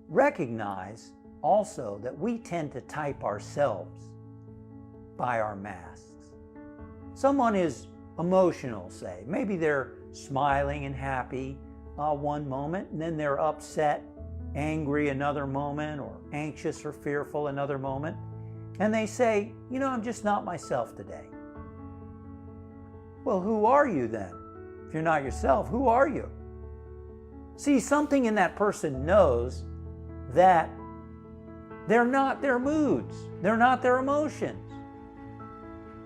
recognize also that we tend to type ourselves by our masks. Someone is emotional, say. Maybe they're smiling and happy one moment, and then they're upset, angry another moment, or anxious or fearful another moment. And they say, you know, I'm just not myself today. Well, who are you then? If you're not yourself, who are you? See, something in that person knows that they're not their moods. They're not their emotions.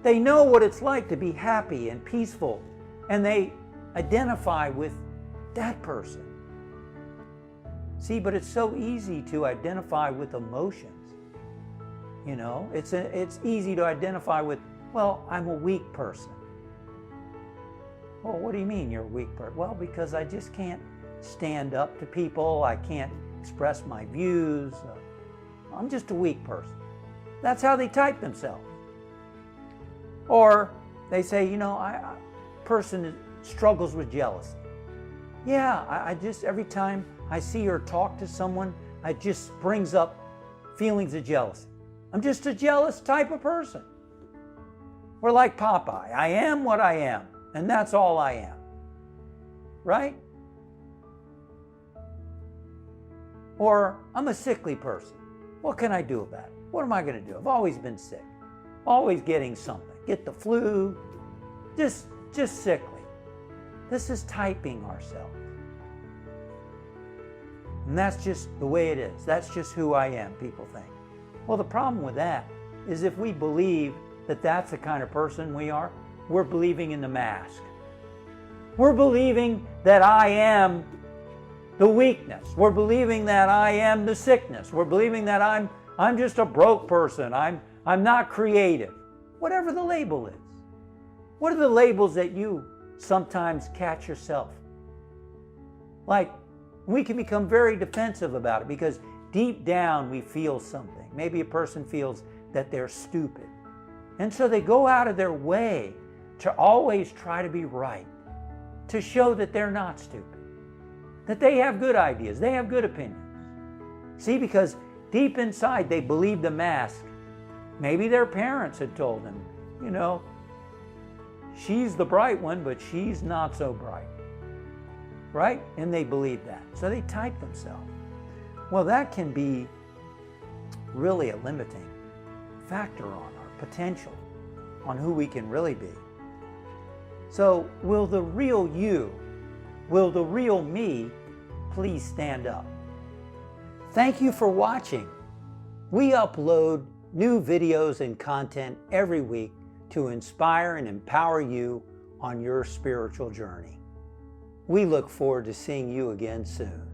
They know what it's like to be happy and peaceful, and they identify with that person. See, but it's so easy to identify with emotions. You know, it's easy to identify with, well, I'm a weak person. Well, what do you mean you're a weak person? Well, because I just can't stand up to people. I can't express my views. I'm just a weak person. That's how they type themselves. Or they say, you know, a person struggles with jealousy. Yeah, I just, every time I see or talk to someone, it just brings up feelings of jealousy. I'm just a jealous type of person. We're like Popeye. I am what I am, and that's all I am. Right? Or I'm a sickly person. What can I do about it? What am I going to do? I've always been sick. Always getting something. Get the flu. Just sickly. This is typing ourselves. And that's just the way it is. That's just who I am, people think. Well, the problem with that is if we believe that that's the kind of person we are, we're believing in the mask. We're believing that I am the weakness. We're believing that I am the sickness. We're believing that I'm just a broke person. I'm not creative. Whatever the label is. What are the labels that you sometimes catch yourself? Like, we can become very defensive about it because deep down we feel something. Maybe a person feels that they're stupid. And so they go out of their way to always try to be right, to show that they're not stupid, that they have good ideas, they have good opinions. See, because deep inside they believe the mask. Maybe their parents had told them, you know, she's the bright one, but she's not so bright. Right? And they believe that. So they type themselves. Well, that can be really a limiting factor on our potential, on who we can really be. So will the real you, will the real me, please stand up? Thank you for watching. We upload new videos and content every week to inspire and empower you on your spiritual journey. We look forward to seeing you again soon.